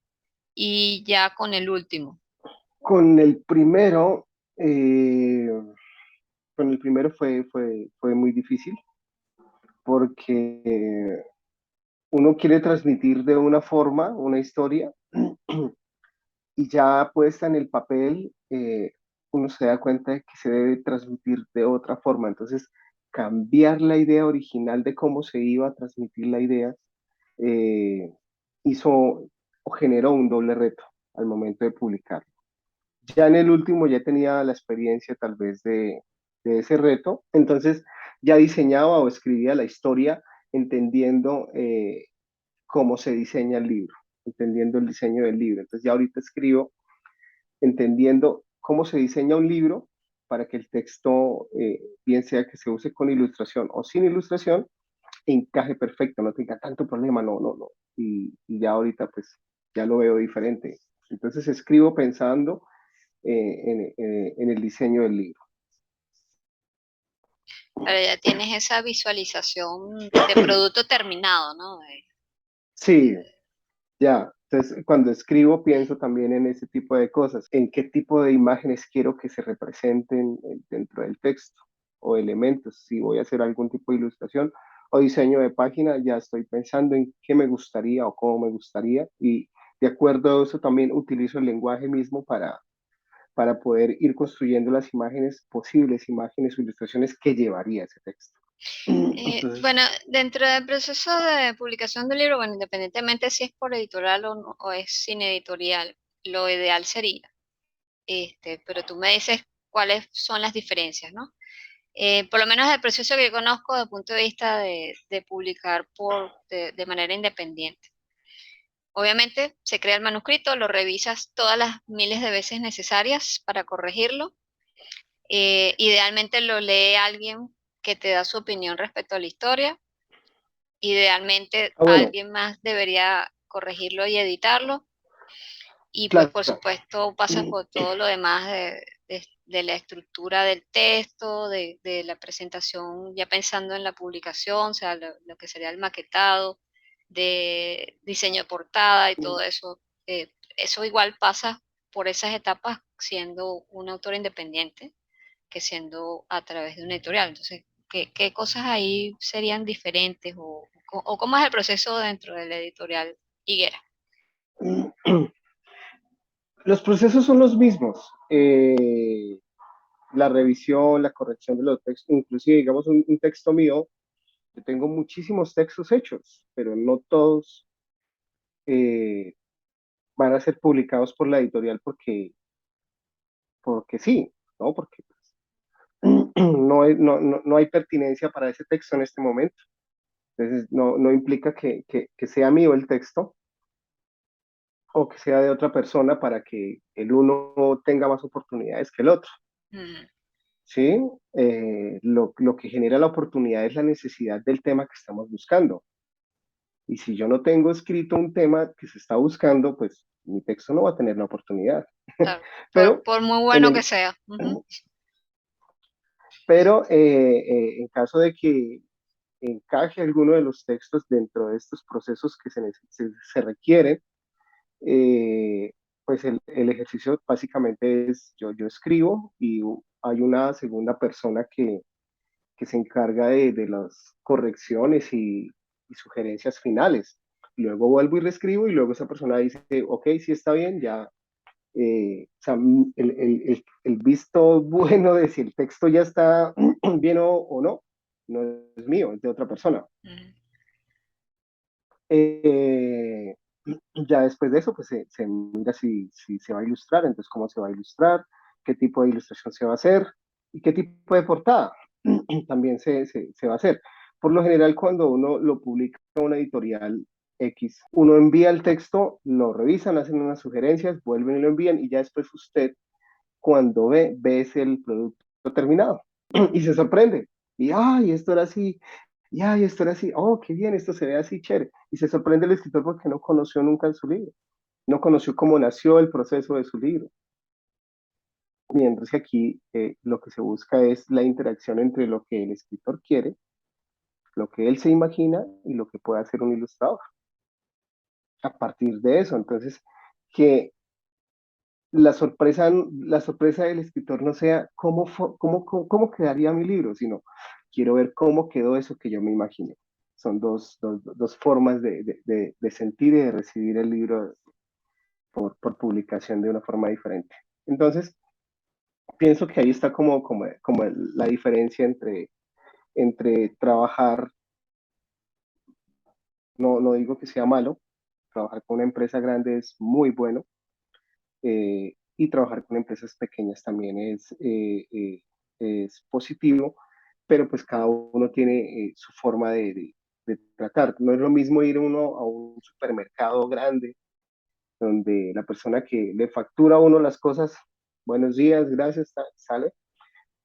y ya con el último? Con el primero, eh, con el primero fue muy difícil porque uno quiere transmitir de una forma una historia y ya puesta en el papel, uno se da cuenta de que se debe transmitir de otra forma. Entonces, cambiar la idea original de cómo se iba a transmitir la idea eh, hizo o generó un doble reto al momento de publicar. Ya en el último ya tenía la experiencia tal vez de ese reto, entonces ya diseñaba o escribía la historia entendiendo cómo se diseña el libro, entendiendo el diseño del libro. Entonces ya ahorita escribo entendiendo cómo se diseña un libro para que el texto, bien sea que se use con ilustración o sin ilustración, encaje perfecto, no tenga tanto problema, no. Y ya ahorita pues ya lo veo diferente. Entonces escribo pensando en el diseño del libro. Claro, ya tienes esa visualización de producto terminado, ¿no? Sí, ya. Entonces, cuando escribo, pienso también en ese tipo de cosas, en qué tipo de imágenes quiero que se representen dentro del texto o elementos. Si voy a hacer algún tipo de ilustración o diseño de página, ya estoy pensando en qué me gustaría o cómo me gustaría y de acuerdo a eso también utilizo el lenguaje mismo para poder ir construyendo las imágenes, posibles imágenes o ilustraciones que llevaría ese texto. Entonces, Bueno, dentro del proceso de publicación del libro, bueno, independientemente si es por editorial o es sin editorial, lo ideal sería, pero tú me dices cuáles son las diferencias, ¿no? Por lo menos el proceso que yo conozco desde el punto de vista de publicar de manera independiente. Obviamente se crea el manuscrito, lo revisas todas las miles de veces necesarias para corregirlo. Idealmente lo lee alguien que te da su opinión respecto a la historia. Idealmente bueno, alguien más debería corregirlo y editarlo. Y pues Claro, por supuesto pasas por todo lo demás de la estructura del texto, de la presentación, ya pensando en la publicación, o sea, lo que sería el maquetado, de diseño de portada y todo eso. Eso igual pasa por esas etapas siendo un autor independiente que siendo a través de una editorial. Entonces, ¿qué cosas ahí serían diferentes o cómo es el proceso dentro de la editorial Higuera? los procesos son los mismos. La revisión, la corrección de los textos, inclusive, digamos, un texto mío, yo tengo muchísimos textos hechos, pero no todos eh, van a ser publicados por la editorial porque sí, ¿no? Porque no hay pertinencia para ese texto en este momento. Entonces, no implica que sea mío el texto o que sea de otra persona para que el uno tenga más oportunidades que el otro. Mm, ¿Sí? Lo que genera la oportunidad es la necesidad del tema que estamos buscando. Y si yo no tengo escrito un tema que se está buscando, pues mi texto no va a tener la oportunidad. claro, Pero por muy en bueno que el, sea. Ujú. pero en caso de que encaje alguno de los textos dentro de estos procesos que se requieren, eh, pues el ejercicio básicamente es yo escribo y hay una segunda persona que se encarga de las correcciones y sugerencias finales. Luego vuelvo y reescribo y luego esa persona dice, ok, sí está bien, ya. O sea, el visto bueno de si el texto ya está bien o no, no es mío, es de otra persona. Mm, Eh, ya después de eso, pues se mira si se va a ilustrar, entonces cómo se va a ilustrar, qué tipo de ilustración se va a hacer y qué tipo de portada también se va a hacer. Por lo general, cuando uno lo publica en una editorial X, uno envía el texto, lo revisan, hacen unas sugerencias, vuelven y lo envían y ya después usted, cuando ve es el producto terminado y se sorprende. Y, ay, esto era así, y, ay, esto era así, oh, qué bien, esto se ve así, chévere. Y se sorprende el escritor porque no conoció nunca su libro, no conoció cómo nació el proceso de su libro. Mientras que aquí lo que se busca es la interacción entre lo que el escritor quiere, lo que él se imagina y lo que puede hacer un ilustrador. A partir de eso, entonces, que la sorpresa del escritor no sea cómo quedaría mi libro, sino quiero ver cómo quedó eso que yo me imaginé. Son dos formas de sentir y de recibir el libro por publicación de una forma diferente. Entonces, pienso que ahí está como la diferencia entre trabajar, no digo que sea malo, trabajar con una empresa grande es muy bueno, y trabajar con empresas pequeñas también es positivo, pero pues cada uno tiene su forma de tratar. No es lo mismo ir uno a un supermercado grande, donde la persona que le factura a uno las cosas, buenos días, gracias, sale,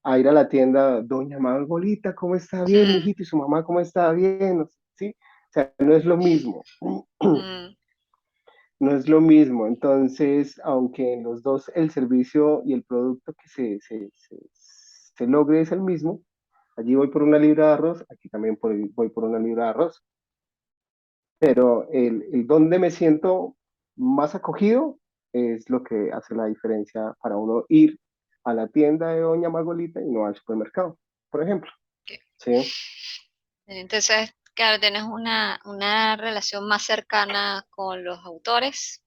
a ir a la tienda, doña Margolita, ¿cómo está? Bien, mm, mijito, y su mamá, ¿cómo está? Bien, ¿sí? O sea, no es lo mismo. mm, No es lo mismo. Entonces, aunque en los dos el servicio y el producto que se logre es el mismo, allí voy por una libra de arroz, aquí también voy por una libra de arroz. Pero el donde me siento más acogido es lo que hace la diferencia para uno ir a la tienda de Doña Margolita y no al supermercado, por ejemplo. ok. Sí, Entonces, claro, tienes una relación más cercana con los autores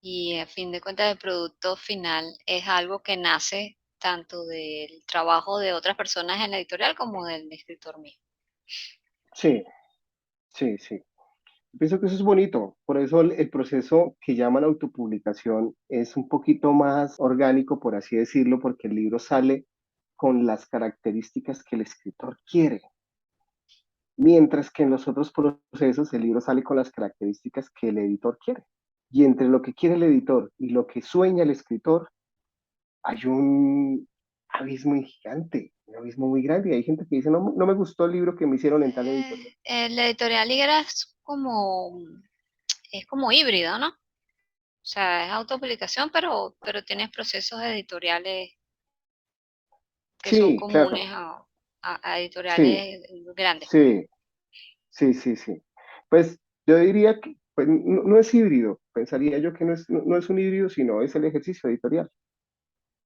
y a fin de cuentas el producto final es algo que nace tanto del trabajo de otras personas en la editorial como del escritor mismo. sí, sí. Pienso que eso es bonito, por eso el proceso que llaman autopublicación es un poquito más orgánico, por así decirlo, porque el libro sale con las características que el escritor quiere, mientras que en los otros procesos el libro sale con las características que el editor quiere. Y entre lo que quiere el editor y lo que sueña el escritor, hay un abismo gigante, un abismo muy grande. Y hay gente que dice, no me gustó el libro que me hicieron en tal editorial. La editorial Higuera es como es como híbrido, ¿no? O sea, es autopublicación, pero tienes procesos editoriales que son Sí, comunes claro, a sí, editoriales grandes. sí, sí, sí, sí. Pues yo diría que pues, no, no es híbrido, pensaría yo que no es un híbrido, sino es el ejercicio editorial,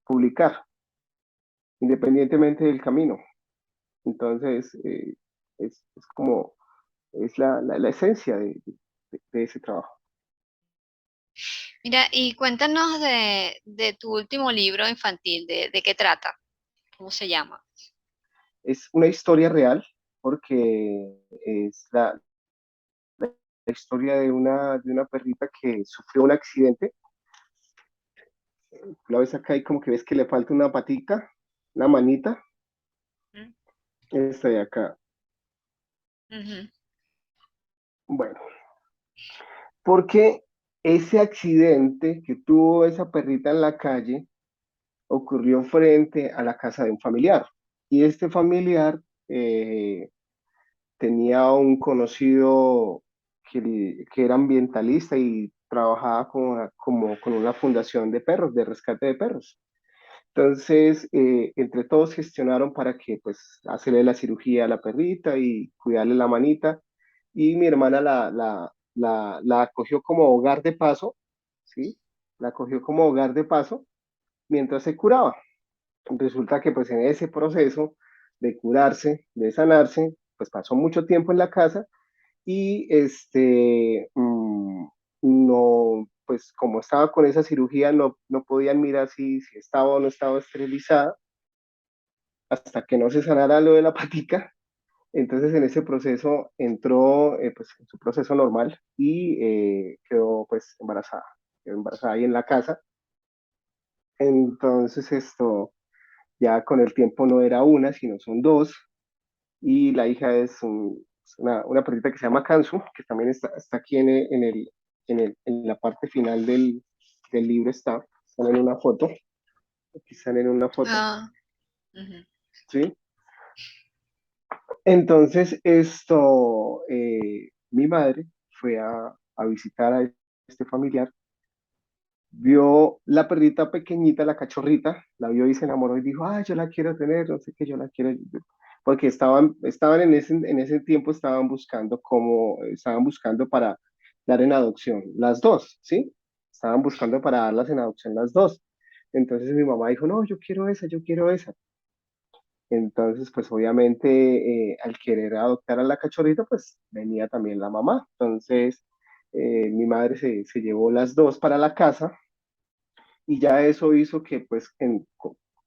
publicar, independientemente del camino. Entonces, es como, es la esencia de ese trabajo. Mira, y cuéntanos de tu último libro infantil, de qué trata, cómo se llama. Es una historia real, porque es la historia de una perrita que sufrió un accidente. La ves acá y como que ves que le falta una patica, una manita, ¿Mm? esta de acá. Ujú. Bueno, porque ese accidente que tuvo esa perrita en la calle ocurrió frente a la casa de un familiar. Y este familiar eh, tenía un conocido que era ambientalista y trabajaba con una fundación de perros, de rescate de perros. Entonces, entre todos gestionaron para que, pues, hacerle la cirugía a la perrita y cuidarle la manita. Y mi hermana la acogió como hogar de paso, ¿sí? La acogió como hogar de paso mientras se curaba. Resulta que, pues, en ese proceso de curarse, de sanarse, pues pasó mucho tiempo en la casa y no, pues como estaba con esa cirugía, no podían mirar si estaba o no estaba esterilizada hasta que no se sanara lo de la patica. Entonces en ese proceso entró pues en su proceso normal y quedó pues embarazada, quedó embarazada ahí en la casa. Entonces esto ya con el tiempo no era una, sino son dos y la hija es una perrita que se llama Kansu, que también está aquí en la parte final del libro, están en una foto, aquí están en una foto, Ah, ujú. ¿sí? Entonces, mi madre fue a visitar a este familiar, vio la perrita pequeñita, la cachorrita, la vio y se enamoró y dijo, ah, yo la quiero tener, no sé qué, yo la quiero, porque estaban en ese tiempo, estaban buscando para dar en adopción las dos, ¿sí? Estaban buscando para darlas en adopción las dos. Entonces mi mamá dijo, no, yo quiero esa, yo quiero esa. Entonces, pues obviamente al querer adoptar a la cachorrita, pues venía también la mamá. Entonces, mi madre se llevó las dos para la casa y ya eso hizo que pues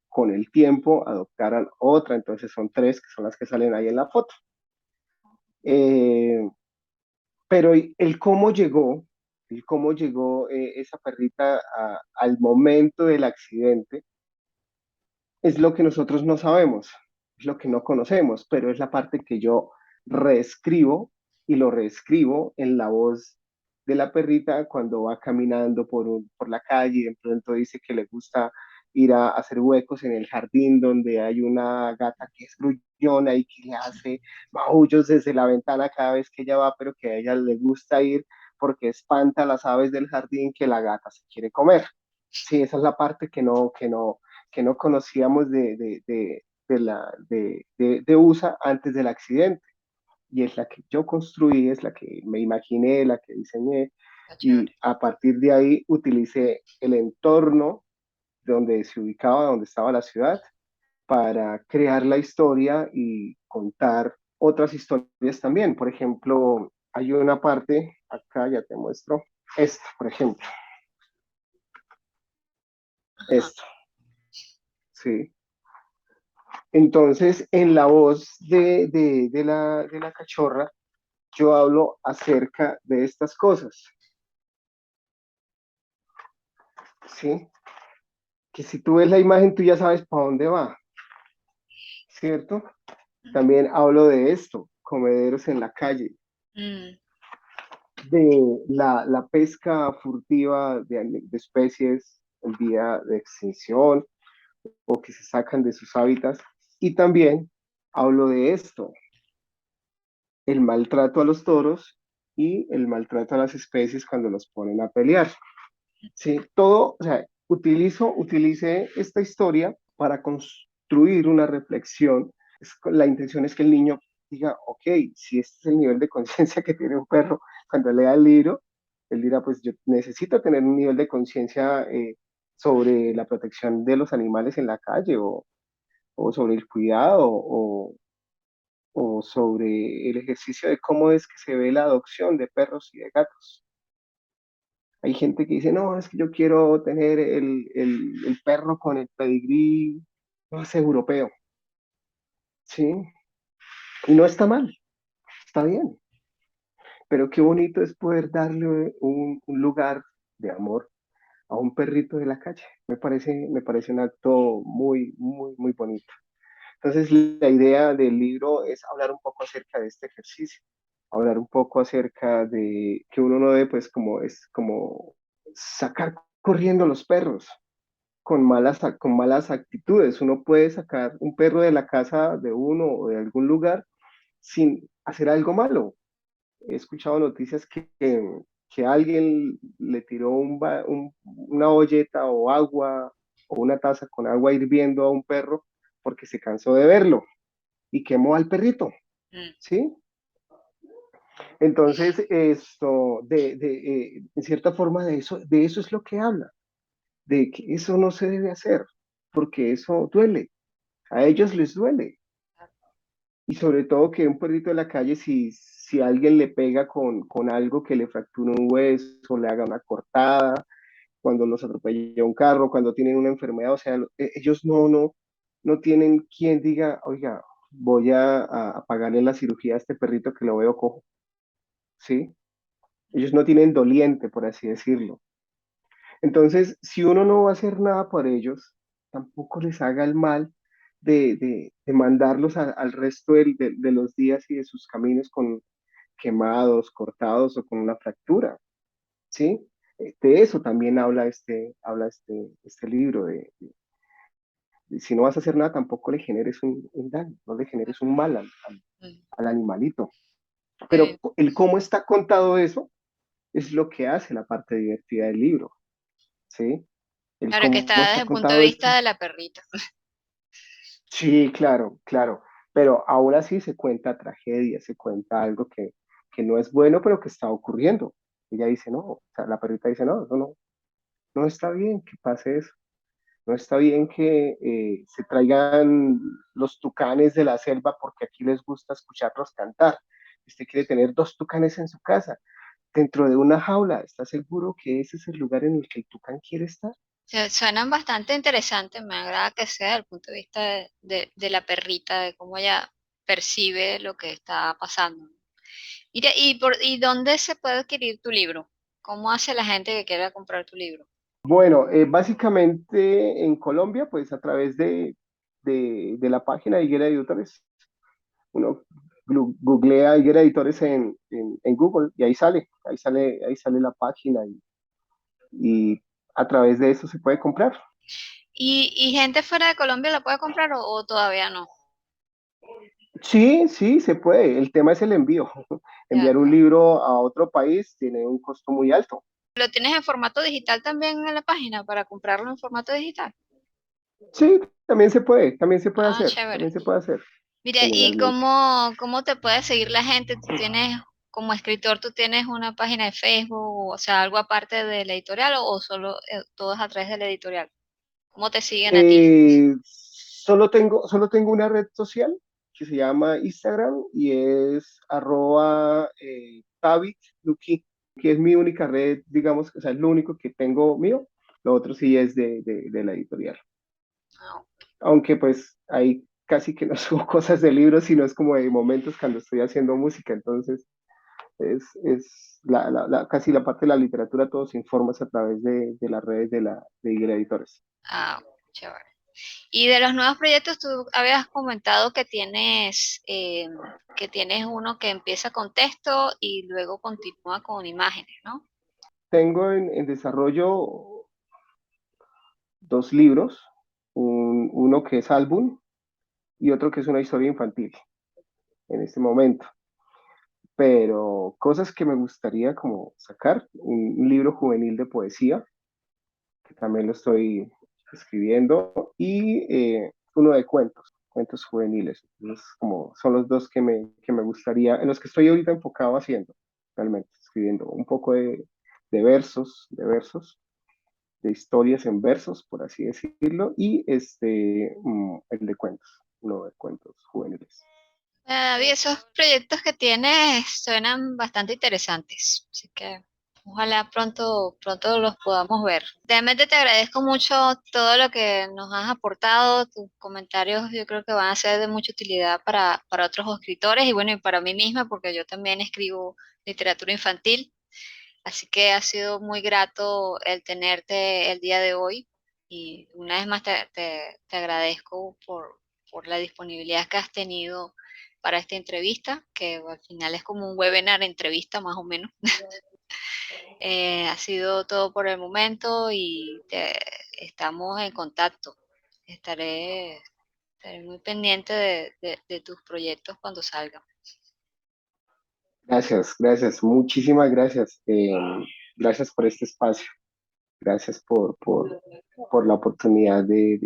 con el tiempo adoptaran otra, entonces son tres que son las que salen ahí en la foto. Eh, pero el cómo llegó esa perrita al momento del accidente, es lo que nosotros no sabemos, es lo que no conocemos, pero es la parte que yo reescribo y lo reescribo en la voz de la perrita cuando va caminando por la calle y de pronto dice que le gusta ir a hacer huecos en el jardín donde hay una gata que es gruñona y que le hace maullos desde la ventana cada vez que ella va, pero que a ella le gusta ir porque espanta a las aves del jardín que la gata se quiere comer. Sí, esa es la parte que no conocíamos de USA antes del accidente. Y es la que yo construí, es la que me imaginé, la que diseñé. Está Y chévere. a partir de ahí utilicé el entorno donde se ubicaba, donde estaba la ciudad, para crear la historia y contar otras historias también. Por ejemplo, hay una parte, acá ya te muestro, esto, por ejemplo, Ajá. esto, ¿sí? Entonces, en la voz de la cachorra, yo hablo acerca de estas cosas, ¿sí? Que si tú ves la imagen, tú ya sabes para dónde va, ¿cierto? También hablo de esto, comederos en la calle, Mm, de la pesca furtiva de especies en vía de extinción o que se sacan de sus hábitats. Y también hablo de esto, el maltrato a los toros y el maltrato a las especies cuando los ponen a pelear. Sí, todo, o sea, utilicé esta historia para construir una reflexión. La intención es que el niño diga, ok, si este es el nivel de conciencia que tiene un perro cuando lea el libro, él dirá, pues yo necesito tener un nivel de conciencia sobre la protección de los animales en la calle o sobre el cuidado o sobre el ejercicio de cómo es que se ve la adopción de perros y de gatos. Hay gente que dice, no, es que yo quiero tener el perro con el pedigrí más europeo, ¿sí? Y no está mal, está bien, pero qué bonito es poder darle un lugar de amor a un perrito de la calle. Me parece un acto muy, muy, muy bonito. Entonces, la idea del libro es hablar un poco acerca de este ejercicio, hablar un poco acerca de que uno no debe, pues, como sacar corriendo los perros con malas actitudes. Uno puede sacar un perro de la casa de uno o de algún lugar sin hacer algo malo. He escuchado noticias que alguien le tiró una olleta o agua o una taza con agua hirviendo a un perro porque se cansó de verlo y quemó al perrito, Mm. ¿sí? Entonces, esto, en cierta forma, de eso es lo que habla, de que eso no se debe hacer, porque eso duele, a ellos les duele. Y sobre todo que un perrito de la calle, si alguien le pega con algo que le fractura un hueso, le haga una cortada, cuando los atropella un carro, cuando tienen una enfermedad, o sea, ellos no tienen quien diga, oiga, voy a pagarle la cirugía a este perrito que lo veo cojo, ¿sí? Ellos no tienen doliente, por así decirlo. Entonces, si uno no va a hacer nada por ellos, tampoco les haga el mal de mandarlos al resto de los días y de sus caminos con quemados, cortados o con una fractura, ¿sí? De eso también habla este libro, de si no vas a hacer nada, tampoco le generes un daño, no le generes un mal Mm. al animalito. Sí. Pero el cómo está contado eso es lo que hace la parte divertida del libro, ¿sí? El Claro que cómo está desde está el punto de contado esto. vista de la perrita. Sí, claro, claro, pero ahora sí se cuenta tragedia, se cuenta algo que no es bueno, pero que está ocurriendo. Ella dice, no, o sea, la perrita dice, no, no está bien que pase eso, no está bien que se traigan los tucanes de la selva porque aquí les gusta escucharlos cantar. Usted quiere tener dos tucanes en su casa, dentro de una jaula, ¿está seguro que ese es el lugar en el que el tucán quiere estar? Suenan bastante interesantes, me agrada que sea desde el punto de vista de la perrita, de cómo ella percibe lo que está pasando. Mira, ¿y dónde se puede adquirir tu libro? ¿Cómo hace la gente que quiera comprar tu libro? Bueno, básicamente en Colombia, pues a través de la página de Higuera Editores, uno googlea Higuera Editores en Google y ahí sale la página y a través de eso se puede comprar. ¿Y gente fuera de Colombia la puede comprar o todavía no? Sí, sí, se puede. El tema es el envío. Ya. Enviar un libro a otro país tiene un costo muy alto. ¿Lo tienes en formato digital también en la página para comprarlo en formato digital? Sí, también se puede Ah, hacer, chévere. también se puede hacer Mira, ¿y generalmente. cómo te puede seguir la gente? Tú tienes, como escritor, tú tienes una página de Facebook, o sea, algo aparte de la editorial o solo todo es a través de la editorial. ¿Cómo te siguen a ti? Solo tengo una red social que se llama Instagram y es arroba @tabitluki, que es mi única red, digamos, o sea, es lo único que tengo mío. Lo otro sí es de la editorial. Ah, Aunque pues ahí casi que no subo cosas de libros, sino es como de momentos cuando estoy haciendo música. Entonces es casi la parte de la literatura, todo se informa a través de las redes de Iguera Editores. ah, chévere. Y de los nuevos proyectos, tú habías comentado que tienes uno que empieza con texto y luego continúa con imágenes, ¿no? Tengo en desarrollo dos libros, uno que es álbum y otro que es una historia infantil en este momento. pero cosas que me gustaría como sacar, un libro juvenil de poesía, que también lo estoy escribiendo, y uno de cuentos, cuentos juveniles. Entonces, como son los dos que me gustaría, en los que estoy ahorita enfocado haciendo, realmente, escribiendo un poco de historias en versos, por así decirlo, y el de cuentos, no de cuentos juveniles. David, esos proyectos que tienes suenan bastante interesantes, así que ojalá pronto los podamos ver. Realmente te agradezco mucho todo lo que nos has aportado, tus comentarios yo creo que van a ser de mucha utilidad para otros escritores y bueno, y para mí misma, porque yo también escribo literatura infantil, así que ha sido muy grato el tenerte el día de hoy y una vez más te agradezco por la disponibilidad que has tenido para esta entrevista, que al final es como un webinar entrevista más o menos. Ha sido todo por el momento y estamos en contacto. Estaré, estaré muy pendiente de tus proyectos cuando salgan. Gracias, gracias, muchísimas gracias. Gracias por este espacio, gracias por la oportunidad de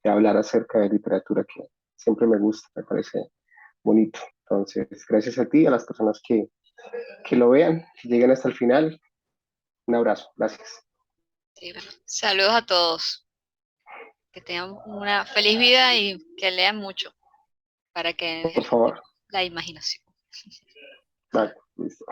hablar acerca de literatura que siempre me gusta, me parece bonito. Entonces, gracias a ti, a las personas que lo vean, que lleguen hasta el final. Un abrazo, gracias. Sí, bueno, saludos a todos. Que tengan una feliz vida y que lean mucho para que Por favor. la imaginación. Vale, listo.